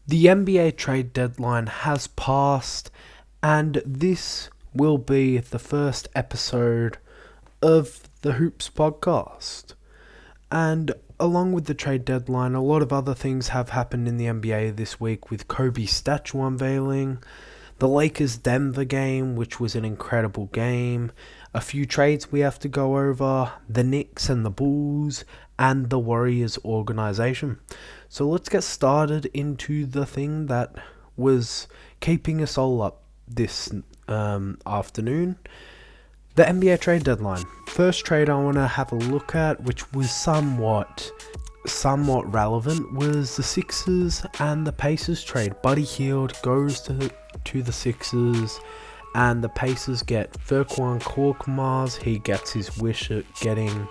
The NBA trade deadline has passed, and this will be the first episode of the Hoops podcast. And along with the trade deadline, a lot of other things have happened in the NBA this week, with Kobe's statue unveiling, the Lakers-Denver game, which was an incredible game, a few trades we have to go over, the Knicks and the Bulls, and the Warriors organization. So let's get started into the thing that was keeping us all up this afternoon. The NBA trade deadline. First trade I want to have a look at, which was somewhat relevant, was the Sixers and the Pacers trade. Buddy Hield goes to the Sixers, and the Pacers get Furkan Korkmaz. He gets his wish at getting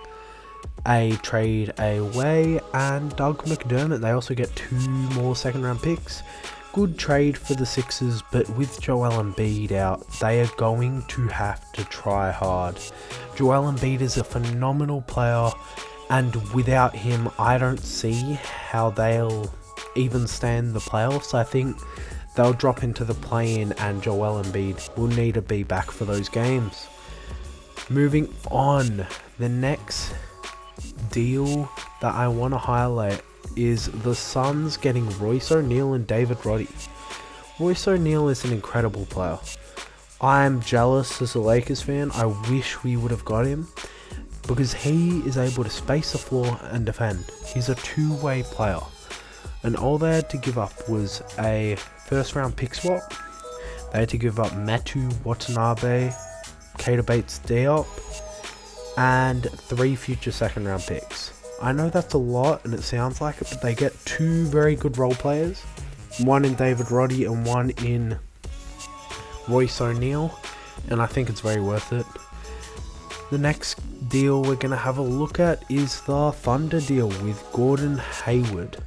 a trade away, and Doug McDermott. They also get 2 more second round picks. Good trade for the Sixers, but with Joel Embiid out, they are going to have to try hard. Joel Embiid is a phenomenal player, and without him, I don't see how they'll even stand the playoffs. I think they'll drop into the play-in, and Joel Embiid will need to be back for those games. Moving on, the next deal that I want to highlight is the Suns getting Royce O'Neal and David Roddy. Royce O'Neal is an incredible player. I'm jealous as a Lakers fan. I wish we would have got him, because he is able to space the floor and defend. He's a two-way player, and all they had to give up was a first round pick swap. They had to give up Matu Watanabe, Keita Bates-Diop, and 3 future second round picks. I know that's a lot and it sounds like it, but they get 2 very good role players, one in David Roddy and one in Royce O'Neal, and I think it's very worth it. The next deal we're going to have a look at is the Thunder deal with Gordon Hayward.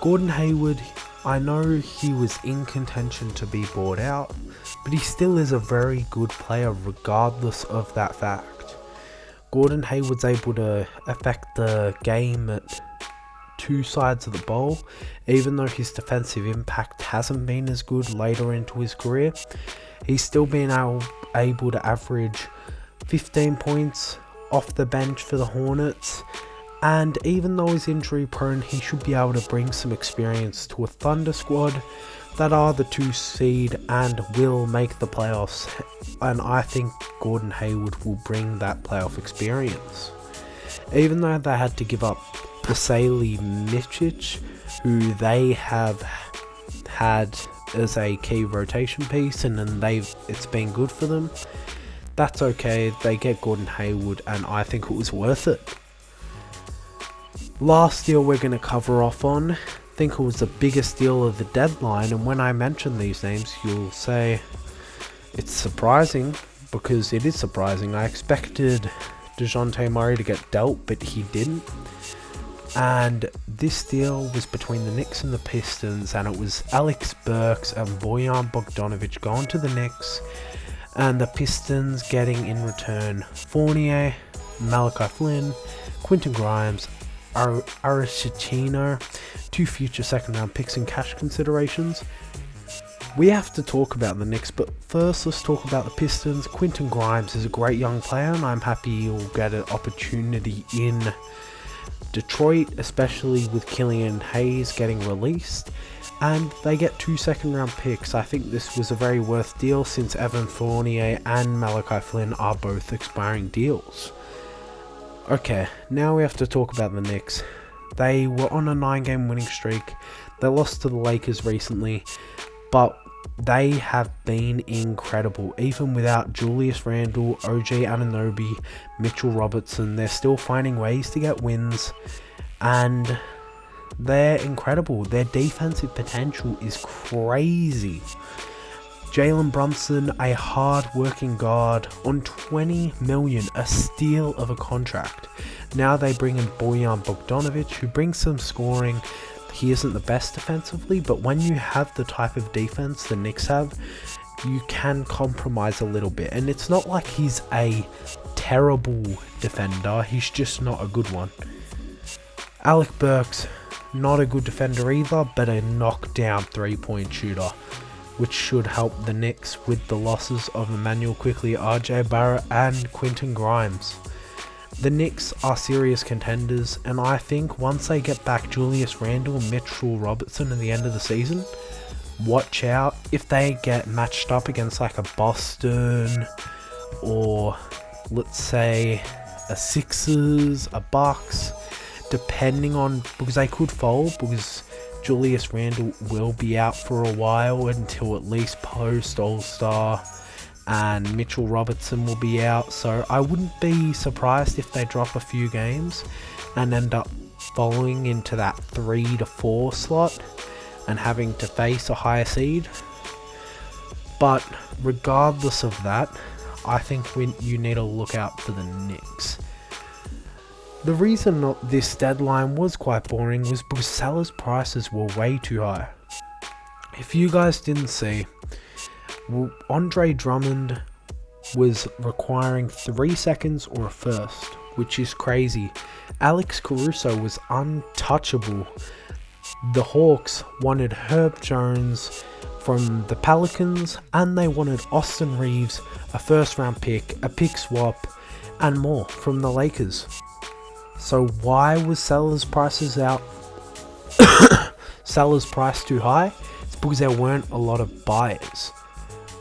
Gordon Hayward, I know he was in contention to be bought out, but he still is a very good player regardless of that fact. Gordon Hayward's able to affect the game at 2 sides of the ball, even though his defensive impact hasn't been as good later into his career. He's still been able to average 15 points off the bench for the Hornets, and even though he's injury prone, he should be able to bring some experience to a Thunder squad that are the 2 seed and will make the playoffs, and I think Gordon Hayward will bring that playoff experience. Even though they had to give up Pasali Micic, who they have had as a key rotation piece, and then it's been good for them, that's okay. They get Gordon Hayward, and I think it was worth it. Last deal we're going to cover off on, I think it was the biggest deal of the deadline, and when I mention these names you'll say it's surprising, because it is surprising. I expected DeJounte Murray to get dealt, but he didn't. And this deal was between the Knicks and the Pistons, and it was Alex Burks and Bojan Bogdanovic going to the Knicks, and the Pistons getting in return Fournier, Malachi Flynn, Quentin Grimes, Arishitino, 2 future second round picks and cash considerations. We have to talk about the Knicks, but first let's talk about the Pistons. Quentin Grimes is a great young player, and I'm happy he'll get an opportunity in Detroit, especially with Killian Hayes getting released, and they get 2 second round picks. I think this was a very worth deal, since Evan Fournier and Malachi Flynn are both expiring deals. Okay, now we have to talk about the Knicks. They were on a 9-game winning streak. They lost to the Lakers recently, but they have been incredible. Even without Julius Randle, OG Anunoby, Mitchell Robertson, they're still finding ways to get wins, and they're incredible. Their defensive potential is crazy. Jalen Brunson, a hard-working guard on $20 million, a steal of a contract. Now they bring in Bojan Bogdanovic, who brings some scoring. He isn't the best defensively, but when you have the type of defense the Knicks have, you can compromise a little bit. And it's not like he's a terrible defender, he's just not a good one. Alec Burks, not a good defender either, but a knockdown 3-point shooter, which should help the Knicks with the losses of Emmanuel Quickley, RJ Barrett and Quentin Grimes. The Knicks are serious contenders, and I think once they get back Julius Randle and Mitchell Robinson at the end of the season, watch out if they get matched up against like a Boston or let's say a Sixers, a Bucks, depending on, because they could fold because Julius Randle will be out for a while until at least post All-Star, and Mitchell Robinson will be out, so I wouldn't be surprised if they drop a few games and end up falling into that 3 to 4 slot and having to face a higher seed. But regardless of that, I think you need to look out for the Knicks. The reason this deadline was quite boring was because sellers' prices were way too high. If you guys didn't see, Andre Drummond was requiring 3 seconds or a first, which is crazy. Alex Caruso was untouchable. The Hawks wanted Herb Jones from the Pelicans, and they wanted Austin Reeves, a first round pick, a pick swap, and more from the Lakers. So why was sellers' prices sellers' price too high? It's because there weren't a lot of buyers.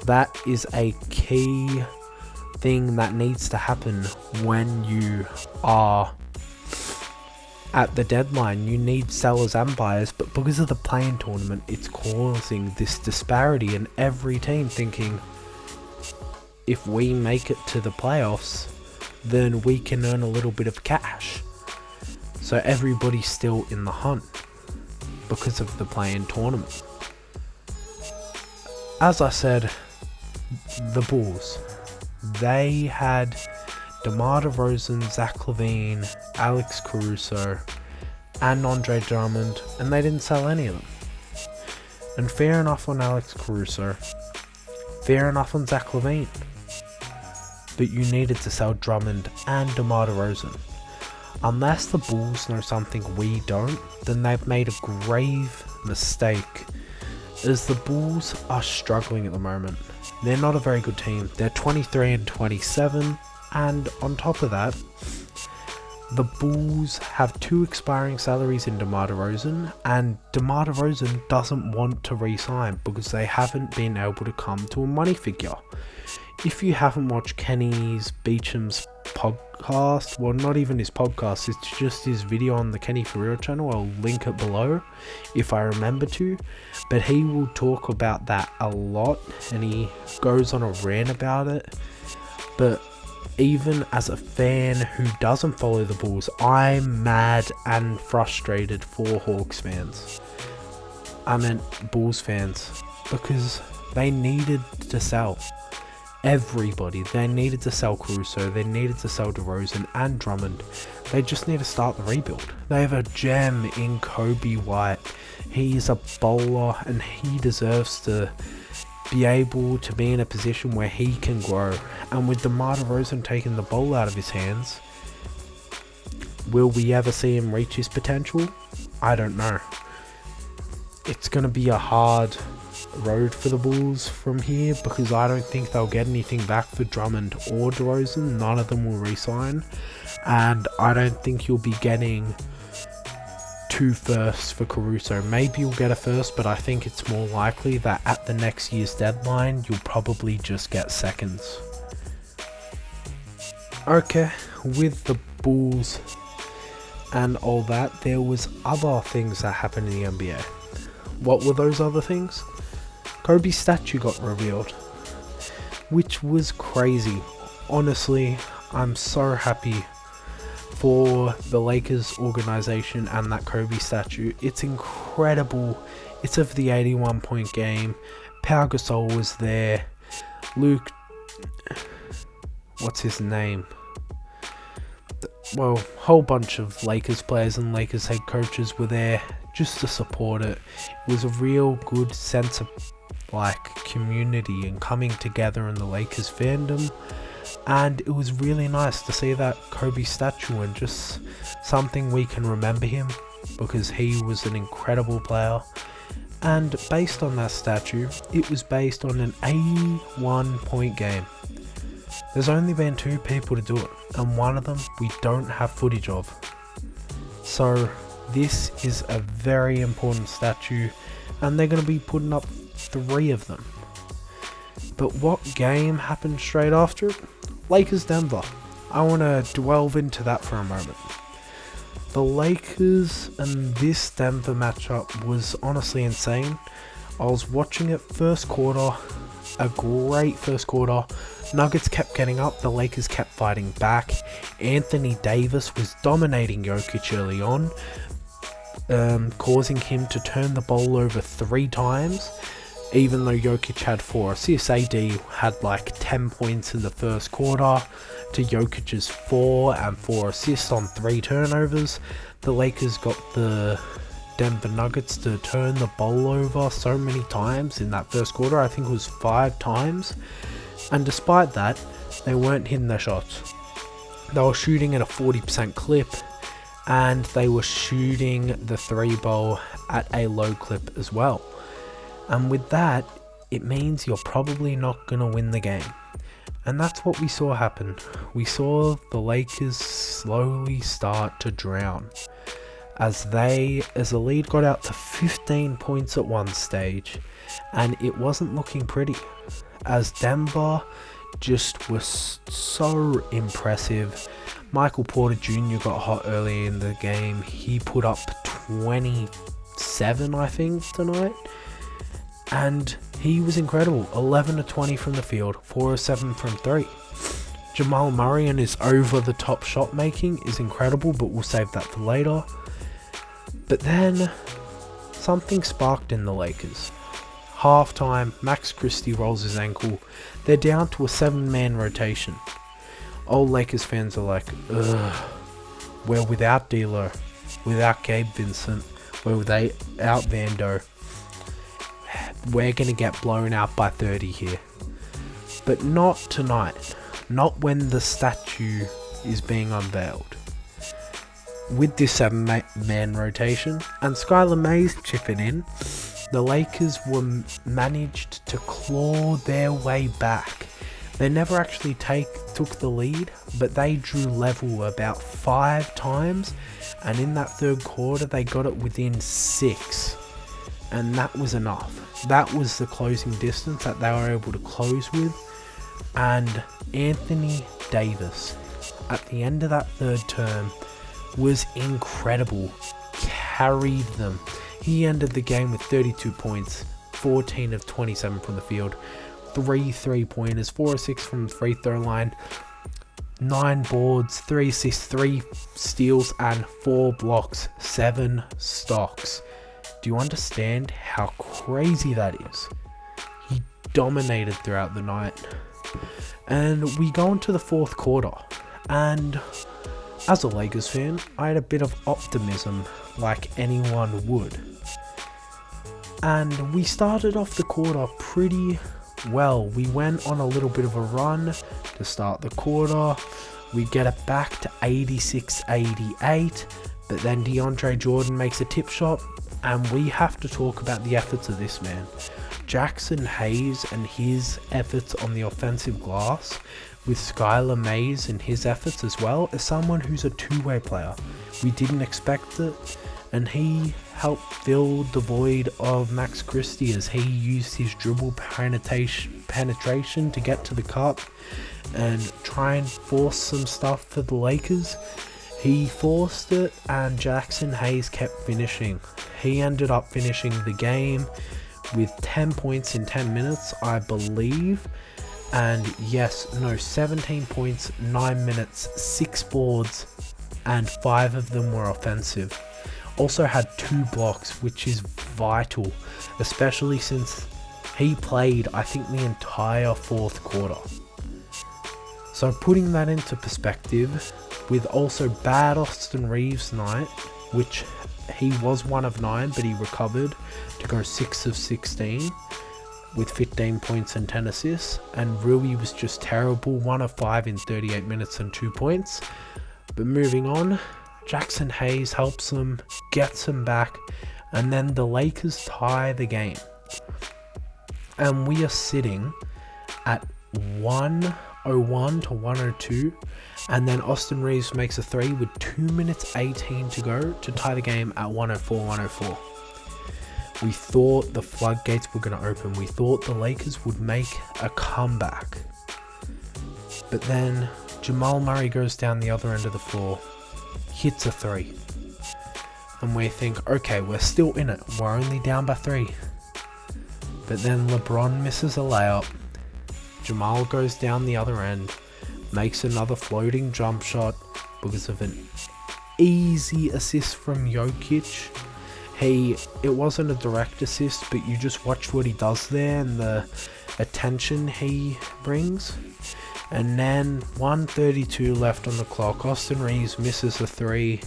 That is a key thing that needs to happen when you are at the deadline. You need sellers and buyers, but because of the play-in tournament, it's causing this disparity in every team thinking, if we make it to the playoffs, then we can earn a little bit of cash. So everybody's still in the hunt because of the play-in tournament. As I said, the Bulls, they had DeMar DeRozan, Zach LaVine, Alex Caruso, and Andre Drummond, and they didn't sell any of them. And fair enough on Alex Caruso, fair enough on Zach LaVine, but you needed to sell Drummond and DeMar DeRozan. Unless the Bulls know something we don't, then they've made a grave mistake, as the Bulls are struggling at the moment. They're not a very good team. They're 23-27, and on top of that, the Bulls have 2 expiring salaries in DeMar DeRozan, and DeMar DeRozan doesn't want to re-sign because they haven't been able to come to a money figure. If you haven't watched Kenny's Beecham's podcast, well, not even his podcast, it's just his video on the Kenny For Real channel, I'll link it below if I remember to, but he will talk about that a lot and he goes on a rant about it. But even as a fan who doesn't follow the Bulls, I'm mad and frustrated for Hawks fans. I meant Bulls fans, because they needed to sell everybody. They needed to sell Caruso, they needed to sell DeRozan and Drummond. They just need to start the rebuild. They have a gem in Kobe White. He is a bowler and he deserves to be able to be in a position where he can grow. And with DeMar DeRozan taking the ball out of his hands, will we ever see him reach his potential? I don't know. It's going to be a hard road for the Bulls from here, because I don't think they'll get anything back for Drummond or DeRozan. None of them will re-sign, and I don't think you'll be getting 2 firsts for Caruso. Maybe you'll get a first, but I think it's more likely that at the next year's deadline you'll probably just get seconds. Okay, with the Bulls and all that, there was other things that happened in the NBA. What were those other things? Kobe's statue got revealed, which was crazy. Honestly, I'm so happy for the Lakers organization and that Kobe statue. It's incredible. It's of the 81-point game. Pau Gasol was there. Luke, what's his name? Well, whole bunch of Lakers players and Lakers head coaches were there just to support it. It was a real good sense of community and coming together in the Lakers fandom, and it was really nice to see that Kobe statue and just something we can remember him. because he was an incredible player. And based on that statue, it was based on an 81 point game. There's only been 2 people to do it, and one of them we don't have footage of. So this is a very important statue, and they're going to be putting up 3 of them. But what game happened straight after it? Lakers Denver. I want to delve into that for a moment. The Lakers and this Denver matchup was honestly insane. I was watching it first quarter, a great first quarter. Nuggets kept getting up, the Lakers kept fighting back. Anthony Davis was dominating Jokic early on, causing him to turn the ball over 3 times. Even though Jokic had 4 assists, AD had like 10 points in the first quarter to Jokic's 4 and 4 assists on 3 turnovers. The Lakers got the Denver Nuggets to turn the ball over so many times in that first quarter. I think it was 5 times. And despite that, they weren't hitting their shots. They were shooting at a 40% clip, and they were shooting the 3 ball at a low clip as well. And with that, it means you're probably not going to win the game. And that's what we saw happen. We saw the Lakers slowly start to drown as the lead got out to 15 points at one stage, and it wasn't looking pretty, as Denver just was so impressive. Michael Porter Jr. got hot early in the game. He put up 27, I think, tonight. And he was incredible. 11 to 20 from the field, 4 of 7 from 3. Jamal Murray and his over-the-top shot making is incredible, but we'll save that for later. But then, something sparked in the Lakers. Halftime, Max Christie rolls his ankle. They're down to a 7-man rotation. Old Lakers fans are like, ugh, we're without D'Lo, without Gabe Vincent, we're without Vando. We're going to get blown out by 30 here. But not tonight. Not when the statue is being unveiled. With this 7-man rotation and Skylar Mays chipping in, the Lakers were managed to claw their way back. They never actually took the lead, but they drew level about 5 times, and in that third quarter they got it within 6, and that was enough. That was the closing distance that they were able to close with. And Anthony Davis, at the end of that third term, was incredible. Carried them. He ended the game with 32 points, 14 of 27 from the field, 3 3-pointers, 4 of 6 from the free throw line, 9 boards, 3 assists, 3 steals, and 4 blocks, 7 stocks. Do you understand how crazy that is? He dominated throughout the night. And we go into the fourth quarter, and as a Lakers fan, I had a bit of optimism like anyone would. And we started off the quarter pretty well. We went on a little bit of a run to start the quarter. We get it back to 86-88, but then DeAndre Jordan makes a tip shot, and we have to talk about the efforts of this man. Jackson Hayes and his efforts on the offensive glass, with Skylar Mays and his efforts as well, as someone who's a two-way player. We didn't expect it, and he helped fill the void of Max Christie as he used his dribble penetration to get to the cup and try and force some stuff for the Lakers. He forced it, and Jackson Hayes kept finishing. He ended up finishing the game with 10 points in 10 minutes, I believe. And 17 points, 9 minutes, 6 boards, and 5 of them were offensive. Also had 2 blocks, which is vital, especially since he played, I think, the entire fourth quarter. So putting that into perspective, with also bad Austin Reeves night, which he was 1 of 9, but he recovered to go 6 of 16 with 15 points and 10 assists, and Rui was just terrible, 1 of 5 in 38 minutes and 2 points. But moving on, Jackson Hayes helps them, gets them back, and then the Lakers tie the game. And we are sitting at 101 to 102, and then Austin Reeves makes a 3 with 2 minutes 18 to go to tie the game at 104-104. We thought the floodgates were going to open. We thought the Lakers would make a comeback. But then Jamal Murray goes down the other end of the floor, hits a 3. And we think, okay, we're still in it. We're only down by 3. But then LeBron misses a layup. Jamal goes down the other end, makes another floating jump shot because of an easy assist from Jokic. It wasn't a direct assist, but you just watch what he does there and the attention he brings. And then 1:32 left on the clock. Austin Reeves misses a 3,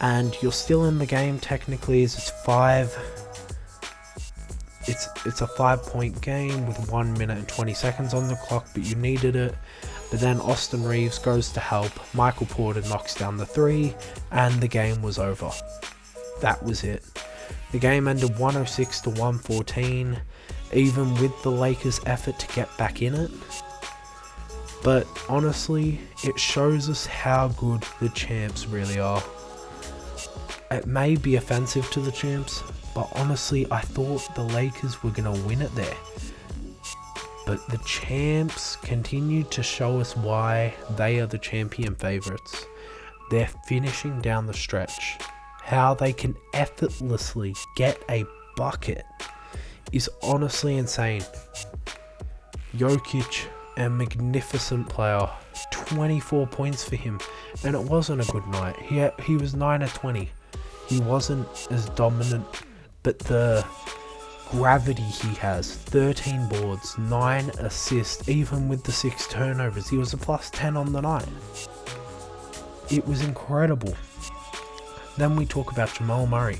and you're still in the game technically as it's 5. It's a 5-point game with 1 minute and 20 seconds on the clock, but you needed it. But then Austin Reeves goes to help. Michael Porter knocks down the 3, and the game was over. That was it. The game ended 106 to 114, even with the Lakers' effort to get back in it. But honestly, it shows us how good the champs really are. It may be offensive to the champs, but honestly, I thought the Lakers were going to win it there. But the champs continued to show us why they are the champion favourites. They're finishing down the stretch. How they can effortlessly get a bucket is honestly insane. Jokic, a magnificent player, 24 points for him, and it wasn't a good night. He was 9 of 20. He wasn't as dominant, but the gravity he has, 13 boards, 9 assists, even with the 6 turnovers. He was a plus 10 on the night. It was incredible. Then we talk about Jamal Murray.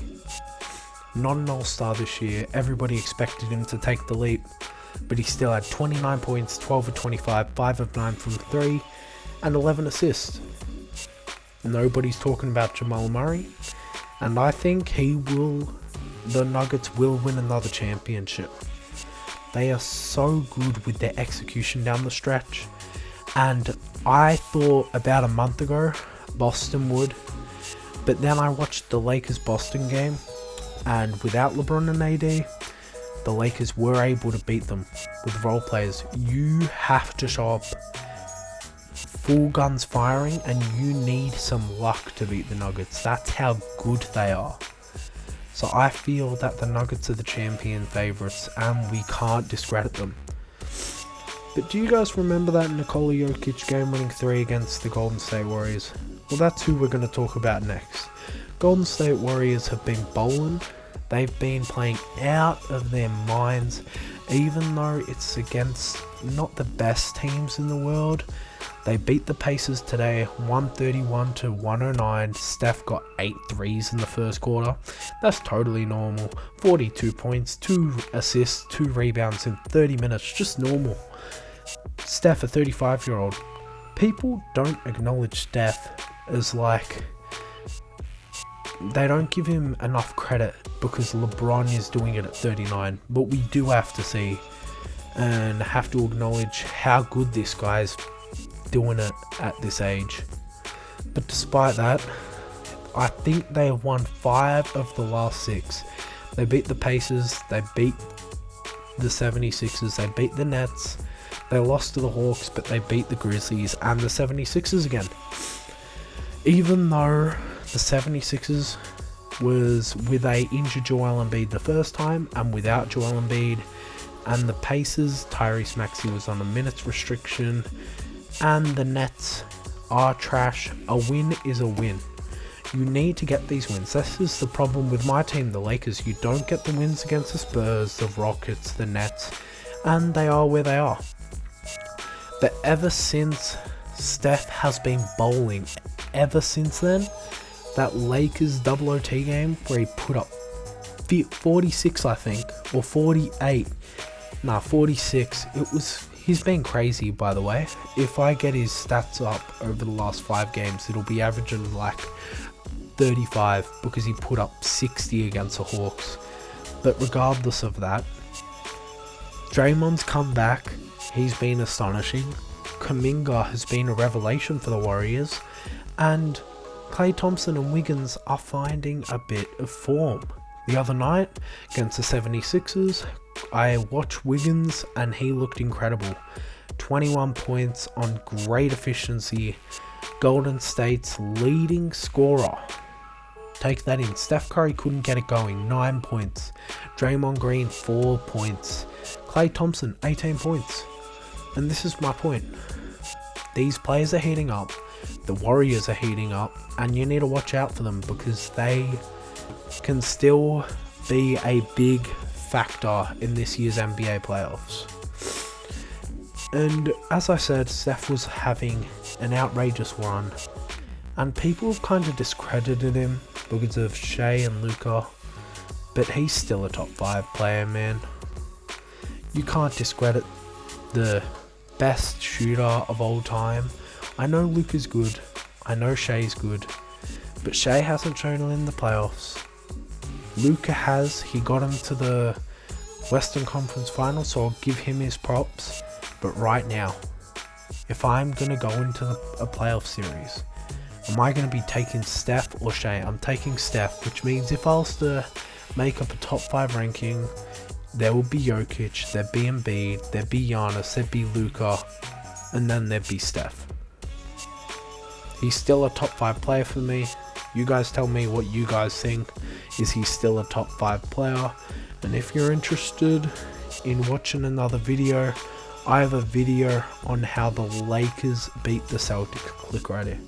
Not an all-star this year. Everybody expected him to take the leap, but he still had 29 points, 12 of 25, 5 of 9 from 3, and 11 assists. Nobody's talking about Jamal Murray, and I think the Nuggets will win another championship. They are so good with their execution down the stretch, and I thought about a month ago Boston would, but then I watched the Lakers-Boston game, and without LeBron and AD, the Lakers were able to beat them with role players. You have to show up full guns firing, and you need some luck to beat the Nuggets. That's how good they are. So I feel that the Nuggets are the champion favourites, and we can't discredit them. But do you guys remember that Nikola Jokic game-winning 3 against the Golden State Warriors? Well, that's who we're going to talk about next. Golden State Warriors have been bowling. They've been playing out of their minds, even though it's against not the best teams in the world. They beat the Pacers today, 131 to 109. Steph got 8 threes in the first quarter. That's totally normal. 42 points, 2 assists, 2 rebounds in 30 minutes. Just normal. Steph, a 35-year-old. People don't acknowledge Steph as they don't give him enough credit because LeBron is doing it at 39. But we do have to see and have to acknowledge how good this guy's doing it at this age. But despite that, I think they have won 5 of the last 6. They beat the Pacers, they beat the 76ers, they beat the Nets, they lost to the Hawks, but they beat the Grizzlies and the 76ers again. Even though the 76ers was with a injured Joel Embiid the first time and without Joel Embiid, and the Pacers, Tyrese Maxey was on a minutes restriction, and the Nets are trash. A win is a win. You need to get these wins. This is the problem with my team, the Lakers. You don't get the wins against the Spurs, the Rockets, the Nets, and they are where they are. But ever since Steph has been bowling, ever since then, that Lakers double OT game where he put up 46, I think, or 48. 46. He's been crazy, by the way. If I get his stats up over the last 5 games, it'll be averaging like 35 because he put up 60 against the Hawks. But regardless of that, Draymond's come back. He's been astonishing. Kuminga has been a revelation for the Warriors. And Klay Thompson and Wiggins are finding a bit of form. The other night, against the 76ers, I watched Wiggins and he looked incredible. 21 points on great efficiency. Golden State's leading scorer. Take that in. Steph Curry couldn't get it going. 9 points. Draymond Green, 4 points. Klay Thompson, 18 points. And this is my point. These players are heating up. The Warriors are heating up. And you need to watch out for them because they can still be a big factor in this year's NBA playoffs. And as I said, Steph was having an outrageous run. And people have kind of discredited him because of Shea and Luka. But he's still a top 5 player, man. You can't discredit the best shooter of all time. I know Luka's good. I know Shea's good. But Shea hasn't shown it in the playoffs. Luka has. He got him to the Western Conference Finals, so I'll give him his props. But right now, if I'm going to go into a playoff series, am I going to be taking Steph or Shea? I'm taking Steph, which means if I was to make up a top 5 ranking, there would be Jokic, there'd be Embiid, there'd be Giannis, there'd be Luka, and then there'd be Steph. He's still a top 5 player for me. You guys tell me what you guys think. Is he still a top 5 player? And if you're interested in watching another video, I have a video on how the Lakers beat the Celtics. Click right here.